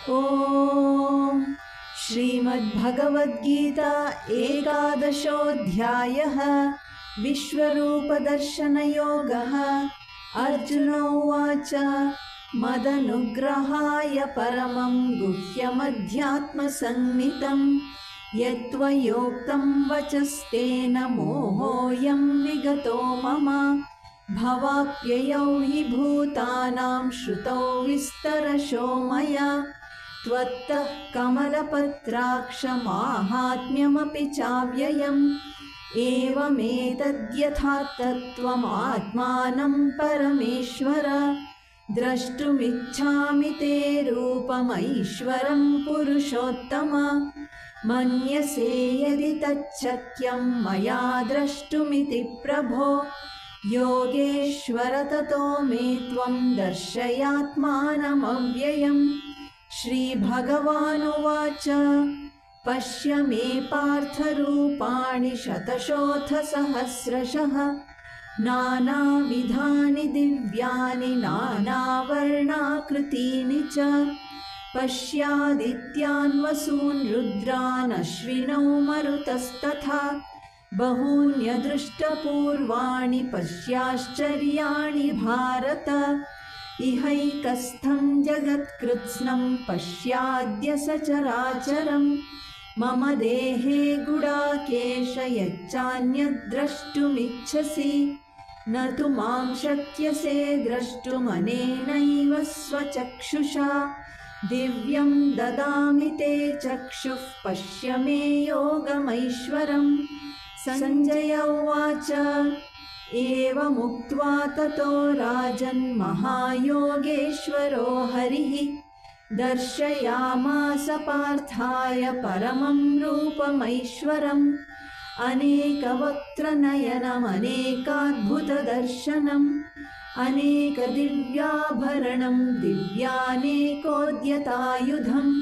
ॐ श्रीमद्भगवद्गीता एकादशोऽध्यायः विश्वरूपदर्शनयोगः। अर्जुन उवाच मदनुग्रहाय परमं गुह्यमध्यात्मसंज्ञितं यत्त्वयोक्तं वचस्तेन मोहोऽयं विगतो मम। भवाप्ययौ हि भूतानां श्रुतौ विस्तरशो मया त्वत्तः कमलपत्राक्ष माहात्म्यमपि चाव्ययम्। एवमेतद्यथा तत्त्वमात्मानं परमेश्वर द्रष्टुमिच्छामि ते रूपमैश्वरं पुरुषोत्तम। मन्यसे यदि तच्छक्यं मया द्रष्टुमिति प्रभो योगेश्वर ततो मे त्वं दर्शयात्मानमव्ययम्। श्रीभगवानुवाच पश्य मे पार्थरूपाणि शतशोऽथ सहस्रशः नानाविधानि दिव्यानि नानावर्णाकृतीनि च। पश्यादित्यान् वसून् रुद्रान् अश्विनौ मरुतस्तथा बहून्यदृष्टपूर्वाणि पश्याश्चर्याणि भारत। इहैकस्थं जगत्कृत्स्नं पश्याद्य सचराचरं मम देहे गुडाकेश यच्चान्यद्द्रष्टुमिच्छसि न तु मां शक्यसे द्रष्टुमनेनैव स्वचक्षुषा। दिव्यं ददामि ते चक्षुः पश्य मे योगमैश्वरम्। सञ्जय उवाच एवमुक्त्वा ततो राजन् महायोगेश्वरो हरिः दर्शयामास पार्थाय परमं रूपमैश्वरम्। अनेकवक्त्रनयनमनेकाद्भुतदर्शनम् अनेकदिव्याभरणं दिव्यानेकोद्यतायुधम्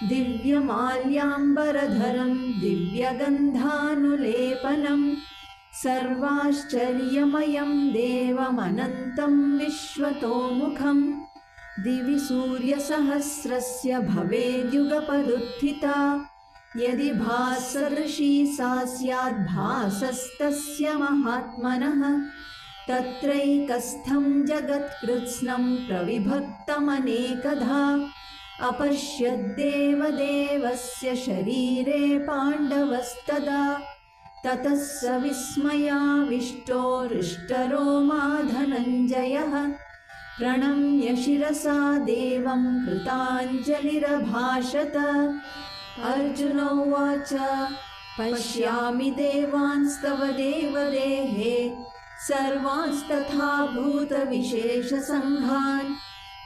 दिव्यमाल्याम्बरधरं दिव्यगन्धानुलेपनम् सर्वाश्चर्यमयं देवमनन्तं विश्वतोमुखम्। दिवि सूर्यसहस्रस्य भवेद्युगपदुत्थिता यदि भासदृशी सा स्याद् भासस्तस्य महात्मनः। तत्रैकस्थं जगत्कृत्स्नं प्रविभक्तमनेकधा अपश्यद्देवदेवस्य शरीरे पाण्डवस्तदा। ततः स विस्मयाविष्टो हृष्टरोमा धनञ्जयः प्रणम्य शिरसा देवं कृताञ्जलिरभाषत। अर्जुन उवाच पश्यामि देवांस्तव देवदेहे सर्वांस्तथा भूतविशेषसङ्घान्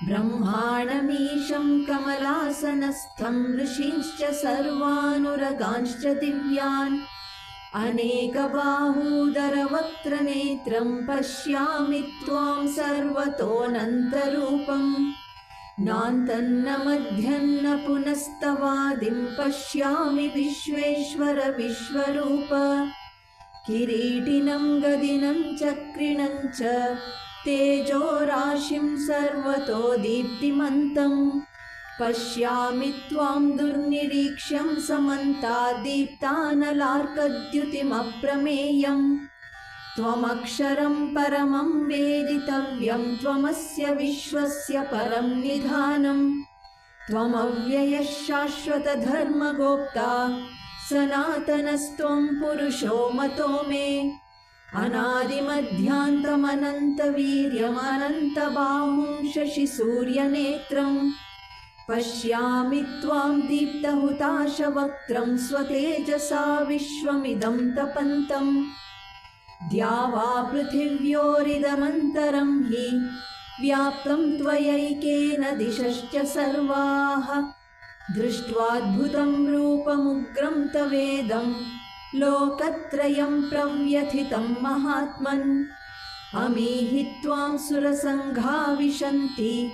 ब्रह्माणमीशं कमलासनस्थं ऋषींश्च सर्वानुरगांश्च दिव्यान् अनेकबाहूदरवक्त्रनेत्रं पश्यामि त्वां सर्वतोऽनन्तरूपम्। नान्तन्न मध्यन्न पुनस्तवादिं पश्यामि विश्वेश्वर विश्वरूप। किरीटिनं गदिनं चक्रिणं च तेजोराशिं सर्वतो दीप्तिमन्तम् पश्यामि त्वां दुर्निरीक्ष्यं समन्ताद्दीप्तानलार्कद्युतिमप्रमेयम्। त्वमक्षरं परमं वेदितव्यं त्वमस्य विश्वस्य परं निधानम्। त्वमव्ययः शाश्वतधर्मगोप्ता सनातनस्त्वं पुरुषो मतो मे। अनादिमध्यान्तमनन्तवीर्यमनन्तबाहुं शशिसूर्यनेत्रम् पश्यामि त्वां दीप्तहुताशवक्त्रं स्वतेजसा विश्वमिदं तपन्तम्। द्यावा पृथिव्योरिदमन्तरं हि व्याप्तं त्वयैकेन दिशश्च सर्वाः। दृष्ट्वाद्भुतं रूपमुग्रं तवेदं लोकत्रयं प्रव्यथितं महात्मन्। अमीहि त्वां सुरसङ्घा विशन्ति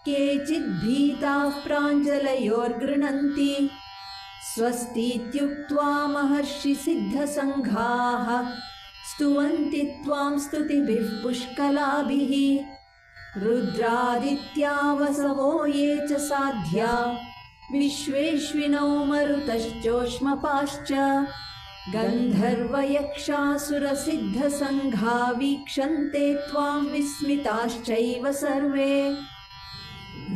केचिद्भीताः प्राञ्जलयोर्गृह्णन्ति। स्वस्तीत्युक्त्वा महर्षिसिद्धसङ्घाः स्तुवन्ति त्वां स्तुतिभिः पुष्कलाभिः। रुद्रादित्या वसवो ये च साध्या विश्वेश्विनौ मरुतश्चोष्मपाश्च गन्धर्वयक्षासुरसिद्धसङ्घा वीक्षन्ते त्वां विस्मिताश्चैव सर्वे।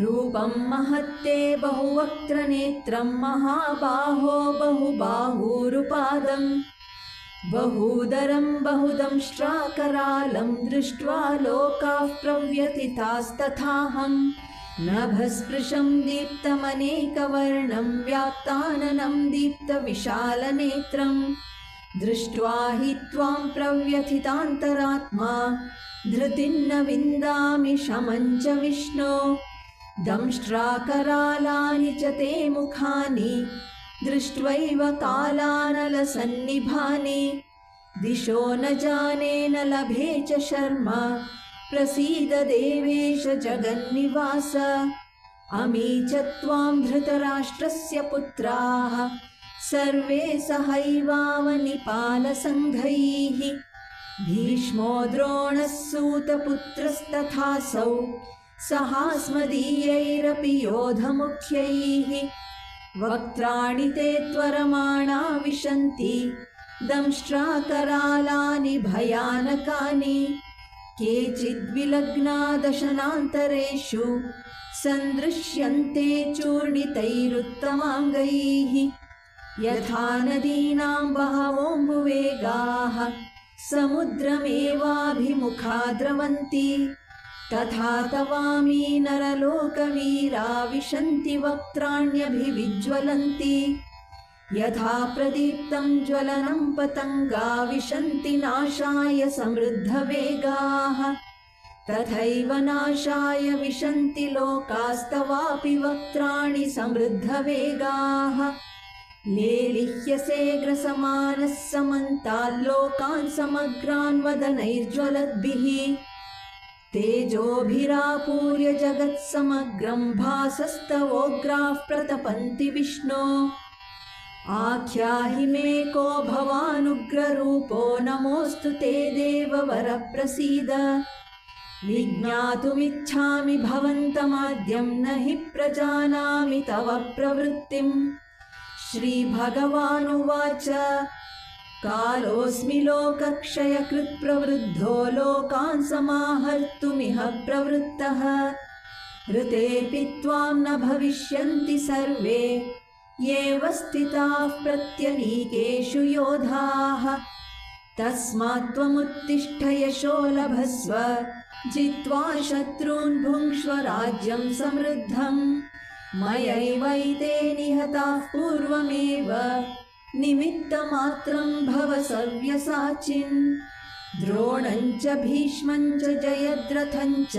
रूपं महत्ते बहुवक्त्रनेत्रं महाबाहो बहुबाहूरुपादं बहूदरं बहुदंष्ट्राकरालं दृष्ट्वा लोकाः प्रव्यथितास्तथाहं। नभस्पृशं दीप्तमनेकवर्णं व्यात्ताननं दीप्तविशालनेत्रं दृष्ट्वा हि त्वां प्रव्यथितान्तरात्मा धृतिं न विन्दामि शमं च विष्णो। दंष्ट्राकरालानि च ते मुखानि दृष्ट्वैव कालानलसन्निभानि दिशो न जाने न लभे च शर्मा प्रसीद देवेश जगन्निवास। अमी च त्वां धृतराष्ट्रस्य पुत्राः सर्वे सहैवावनिपालसङ्घैः भीष्मो द्रोणः सूतपुत्रस्तथासौ सहास्मदीयैरपि योधमुख्यैः। वक्त्राणि ते त्वरमाणा विशन्ति दंष्ट्राकरालानि भयानकानि केचिद्विलग्ना दशनान्तरेषु सन्दृश्यन्ते चूर्णितैरुत्तमाङ्गैः। यथा नदीनां बहवोऽम्बुवेगाः समुद्रमेवाभिमुखा द्रवन्ति तथा तवामी नरलोकवीरा विशन्ति वक्त्राण्यभिविज्वलन्ति। यथा प्रदीप्तं ज्वलनं पतङ्गा विशन्ति नाशाय समृद्धवेगाः तथैव नाशाय विशन्ति लोकास्तवापि वक्त्राणि समृद्धवेगाः। लेलिह्यसे ग्रसमानः समन्ताल्लोकान् समग्रान् वदनैर्ज्वलद्भिः तेजोभिरापूर्य जगत्समग्रं भासस्तवोग्राः प्रतपन्ति विष्णो। आख्याहि मे को भवानुग्ररूपो नमोऽस्तु ते देववर प्रसीद। विज्ञातुमिच्छामि भवन्तमाद्यं न हि प्रजानामि तव प्रवृत्तिम्। श्रीभगवानुवाच कालोऽस्मि लोकक्षयकृत् प्रवृद्धो लोकान् समाहर्तुमिह प्रवृत्तः। ऋतेऽपि त्वां न भविष्यन्ति सर्वे येव स्थिताः प्रत्यनीकेषु योधाः। तस्मात् त्वमुत्तिष्ठ यशो लभस्व जित्वा शत्रून् भुङ्क्ष्व राज्यं समृद्धम्। मयैवैते निहताः पूर्वमेव निमित्तमात्रं भव सव्यसाचिन्। द्रोणं च भीष्मं च जयद्रथं च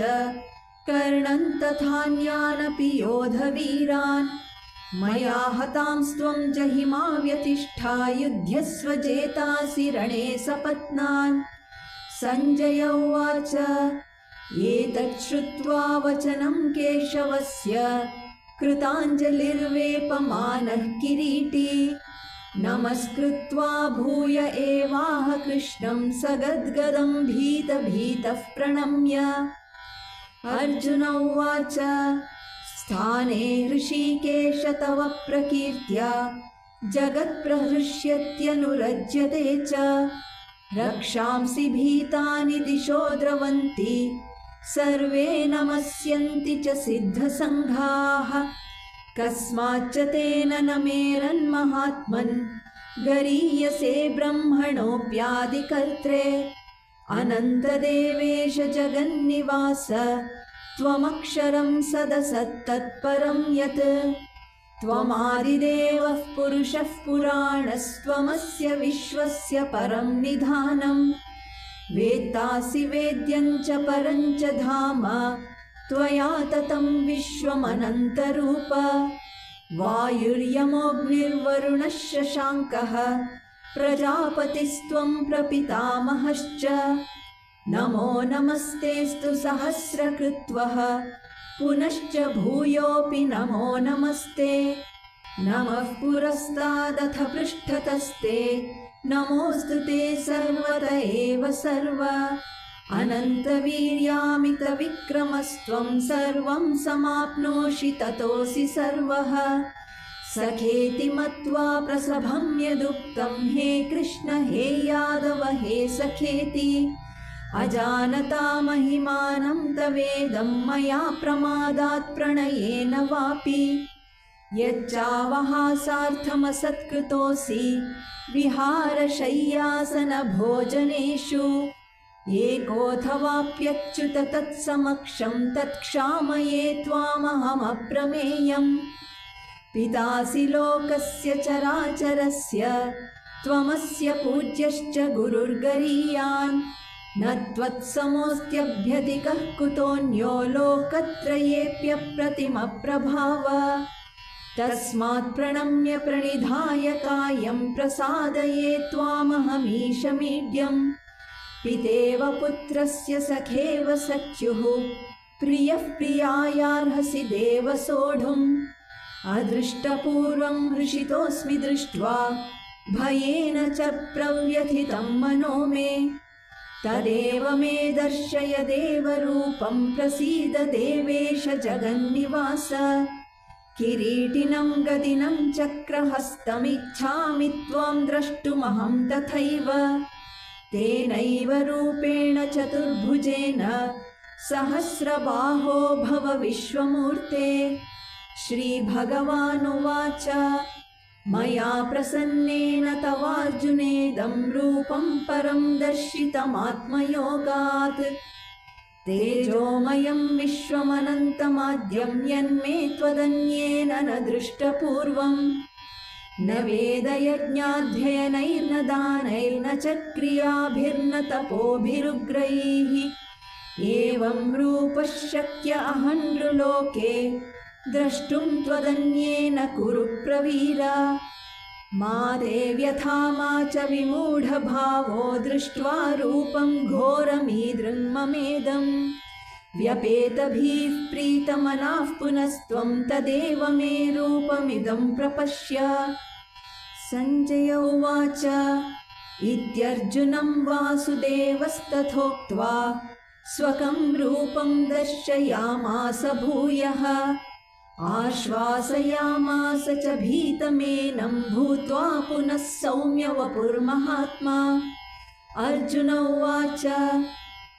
कर्णं तथान्यानपि योधवीरान् मया हतांस्त्वं जहिमा व्यतिष्ठा युध्यस्व जेतासि रणे सपत्नान्। सञ्जय उवाच एतत् श्रुत्वा वचनं केशवस्य कृताञ्जलिर्वेपमानः किरीटी नमस्कृत्वा भूय एवाह कृष्णं सगद्गदं भीतभीतः प्रणम्य। अर्जुन उवाच स्थाने ऋषिकेश तव प्रकीर्त्या जगत्प्रहृष्यत्यनुरज्यते च रक्षांसि भीतानि दिशो द्रवन्ति सर्वे नमस्यन्ति च सिद्धसङ्घाः। कस्माच्च तेन न मेरन्महात्मन् गरीयसे ब्रह्मणोऽप्यादिकर्त्रे। अनन्तदेवेश जगन्निवास त्वमक्षरं सदसत्तत्परं यत्। त्वमादिदेवः पुरुषः पुराणस्त्वमस्य विश्वस्य परं निधानम्। वेत्तासि वेद्यं च परं च धाम त्वया ततं विश्वमनन्तरूप। वायुर्यमोऽग्निर्वरुणः शशाङ्कः प्रजापतिस्त्वं प्रपितामहश्च। नमो नमस्तेऽस्तु सहस्रकृत्वः पुनश्च भूयोऽपि नमो नमस्ते। नमः पुरस्तादथ पृष्ठतस्ते नमोऽस्तु ते सर्वत एव सर्व। अनन्तवीर्यामितविक्रमस्त्वं सर्वं समाप्नोषि ततोऽसि सर्वः। सखेति मत्वा प्रसभं यदुक्तं हे कृष्ण हे यादव हे सखेति। अजानता महिमानं तवेदं मया प्रमादात् प्रणयेन वापि। यच्चावहासार्थमसत्कृतोऽसि विहारशय्यासनभोजनेषु। एकोऽथवाप्यच्युत तत्समक्षं तत्क्षामये त्वामहमप्रमेयम्। पितासि लोकस्य चराचरस्य त्वमस्य पूज्यश्च गुरुर्गरीयान्। न त्वत्समोऽस्त्यभ्यधिकः कुतोऽन्यो लोकत्रयेऽप्यप्रतिमप्रभाव। तस्मात् प्रणम्य प्रणिधाय कायं प्रसादये त्वामहमीशमीड्यम्। पितेव पुत्रस्य सखेव सख्युः प्रियः प्रियायार्हसि देव सोढुम्। अदृष्टपूर्वं हृषितोऽस्मि दृष्ट्वा भयेन च प्रव्यथितं मनो मे। तदेव मे दर्शय देवरूपं प्रसीद देवेश जगन्निवास। किरीटिनं गदिनं चक्रहस्तमिच्छामि त्वां द्रष्टुमहं तथैव। तेनैव रूपेण चतुर्भुजेन सहस्रबाहो भव विश्वमूर्ते। श्रीभगवानुवाच मया प्रसन्नेन तवार्जुनेदं रूपं परं दर्शितमात्मयोगात्। तेजोमयं विश्वमनन्तमाद्यं यन्मे त्वदन्येन न दृष्टपूर्वम्। न वेदयज्ञाध्ययनैर्न दानैर्न च क्रियाभिर्न तपोभिरुग्रैः। एवं रूपः शक्य अहं नृलोके द्रष्टुं त्वदन्येन कुरु प्रवीर। मा ते व्यथा मा च विमूढभावो दृष्ट्वा रूपं घोरमीदृङ्ममेदम्। व्यपेतभिः प्रीतमनाः पुनस्त्वं तदेव मे रूपमिदं प्रपश्य। सञ्जय उवाच इत्यर्जुनं वासुदेवस्तथोक्त्वा स्वकं रूपं दर्शयामास भूयः। आश्वासयामास च भीतमेनं भूत्वा पुनः सौम्य वपुर्महात्मा। अर्जुन उवाच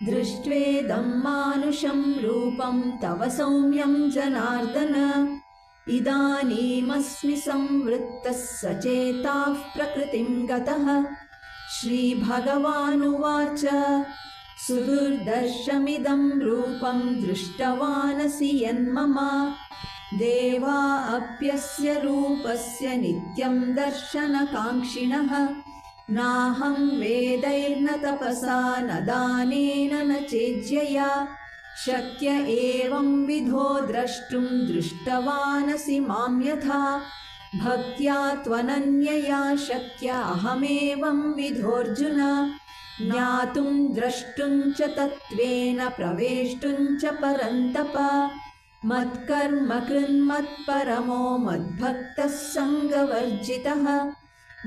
दृष्ट्वेदं मानुषं रूपं तव सौम्यं जनार्दन। इदानीमस्मि संवृत्तः सचेताः प्रकृतिं गतः। श्रीभगवानुवाच सुदुर्दर्शमिदं रूपं दृष्टवानसि यन्मम। देवा अप्यस्य रूपस्य नित्यं दर्शनकाङ्क्षिणः। नाहं वेदैर्न तपसा न दानेन न चेज्यया शक्य एवं विधो द्रष्टुं। दृष्टवानसि मां यथा भक्त्या त्वनन्यया शक्य अहमेवं विधोऽर्जुन। ज्ञातुं द्रष्टुं च तत्त्वेन प्रवेष्टुं च परन्तप। मत्कर्म कृन्मत्परमो मद्भक्तः सङ्गवर्जितः।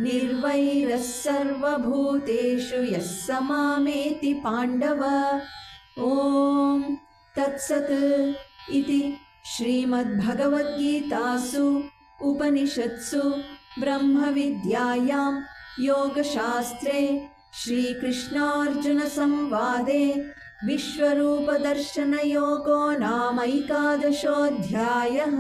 निर्वैरः सर्वभूतेषु यः स मामेति पाण्डव। ॐ तत्सत् इति श्रीमद्भगवद्गीतासु उपनिषत्सु ब्रह्मविद्यायां योगशास्त्रे श्रीकृष्णार्जुनसंवादे विश्वरूपदर्शनयोगो नाम 11 अध्यायः।